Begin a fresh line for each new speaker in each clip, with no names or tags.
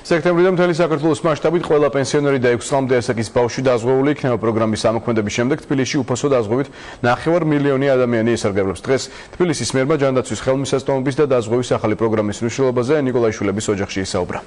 სექტემბრიდან მთელი საქართველოს მასშტაბით ყველა პენსიონერი და 6 წლამდე ასაკის ბავშვი დაზღვეული იქნება პროგრამის ამოქმედების შემდეგ თბილისში უფასო დაზღვევით 9 მილიონი ადამიანი ესარგებლებს. დღეს თბილისის მერმა ჯანდაცვის ხელმისაწვდომობის და დაზღვევის ახალი პროგრამის მნიშვნელობაზე ნიკოლაიშვილების ოჯახში ისაუბრა.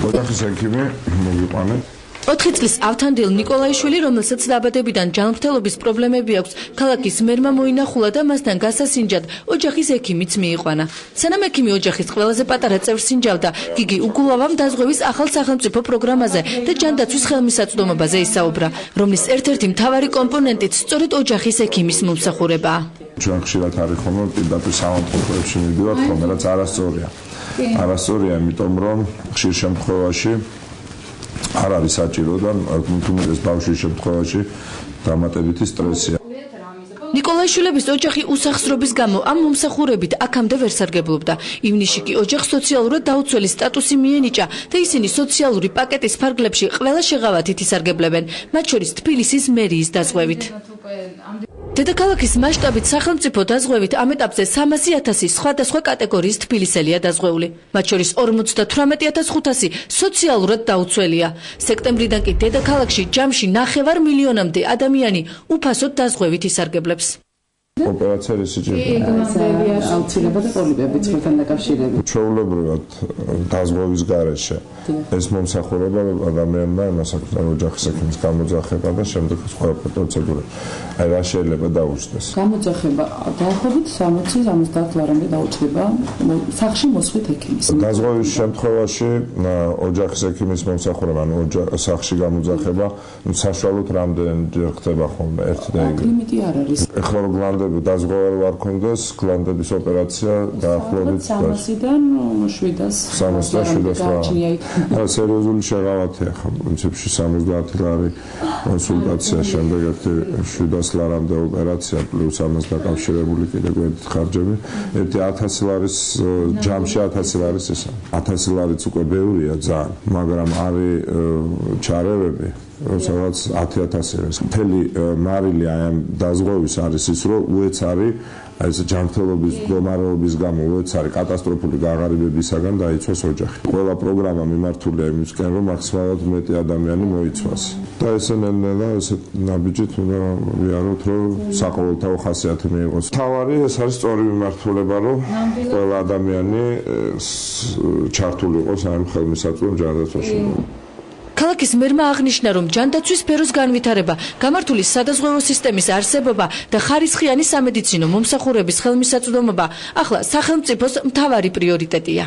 ოჯახის ექიმი მოგიყვანეთ.
4 წლის ავთანდილ ნიკოლაიშვილი, რომელსაც დაბადებიდან ჯანმრთელობის პრობლემები აქვს, ქალაქის მერმა მოინახულა და მასთან გასასინჯად ოჯახის ექიმიც მიიყვანა. სანამ ექიმი ოჯახის ყველაზე პატარა წევრს სინჯავდა, გიგი უგულავამ დაზღვევის ახალ სახელმწიფო პროგრამაზე და ჯანდაცვის ხელმისაწვდომობაზე ისაუბრა, რომლის ერთ-ერთი მთავარი კომპონენტიც სწორედ ოჯახის ექიმის მომსახურებაა.
ჩვენ ხშირად არის ხოლმე პირდაპირ საავადმყოფოებში მივიდივართ, ხოლმე რაც არასწორია. არასწორია, იმიტომ რომ ხშირ შემთხვევაში არ არის საჭირო და თუმცა ბავშვის შემთხვევაში დამატებითი სტრესია.
ნიკოლაიშვილების ოჯახი უსახსრობის გამო ამ მომსახურებით აქამდე ვერ სარგებლობდა. ივნისში კი ოჯახს სოციალურად დაუცველი სტატუსი მიენიჭა და ისინი სოციალური პაკეტის ფარგლებში ყველა შეღავათით ისარგებლებენ, მათ შორის თბილისის მერიის დაზღვევით. დედაქალაქის მასშტაბით სახელმწიფო დაზღვევით ამ ეტაპზე 300,000 სხვადასხვა კატეგორიის თბილისელია დაზღვეული. მათ შორის 58,500 სოციალურად დაუცველია. სექტემბრიდან კი დედაქალაქში ჯამში 9 მილიონამდე ადამიანი უფასოდ დაზღვევით ისარგებლებს.
ოპერაციული სიჭიროება
აუცილებლად პოლიბები წყვილთან დაკავშირებით.
ჩვეულებრივად დაზღვევის გარეშე ეს მომსახურება ადამიანმა მასაკუთრებელ ოჯახის ექიმის გამოძახება და შემდეგ სხვა პროცედურები. აი რა შეიძლება დაუჩნდეს.
გამოძახება დაახლოებით 60-70 ლარამდე დაუჩდება სახლში მოსვლით ექიმის.
დაზღვევის შემთხვევაში ოჯახის ექიმის მომსახურება, ანუ სახლში გამოძახება საშუალოდ რამდენჯერ ხდება ხოლმე ერთი და იგივე.
ლიმიტი არ არის.
ეხლა გლანდები დაზღვეველი ვარ ქონდეს, გლანდების ოპერაცია დაახლოებით
300-დან 700 გააჩნია.
სერიოზული შეღავათია ხო პრინციპში 70 ლარი კონსულტაცია, შემდეგ ერთი 700 ლარამდე ოპერაცია პლუს ამას დაკავშირებული კიდე გვერდით ხარჯები. ერთი 1000 ლარის ჯამში 1000 ლარის ისა. 1000 ლარიც უკვე ბევრია ძალიან, მაგრამ არის ჩარევები სადაც 10,000 ეს. მთელი მარილი აი ამ დაზღვევის არის ის, რომ უეცარი ეს ჯანმრთელობის მდგომარეობის გამო უეცარი კატასტროფული გაღარიბებისაგან დაიცვას ოჯახი. ყველა პროგრამა მიმართულია იმისკენ, რომ მაქსიმალურად მეტი ადამიანი მოიცვას. და ესე ნელ-ნელა ესე ნაბიჯით უნდა ვიაროთ, რომ საყოველთაო ხასიათი მიიღოს. თავარი ეს არის სწორი მიმართულება, რომ ყველა ადამიანი ჩართული იყოს ამ ხელმისაწვდომ ჯანდაცვაში.
ქალაქის მერმა აღნიშნა, რომ ჯანდაცვის სფეროს განვითარება, გამართული სადაზღვევო სისტემის არსებობა და ხარისხიანი სამედიცინო მომსახურების ხელმისაწვდომობა ახლა სახელმწიფოს მთავარი პრიორიტეტია.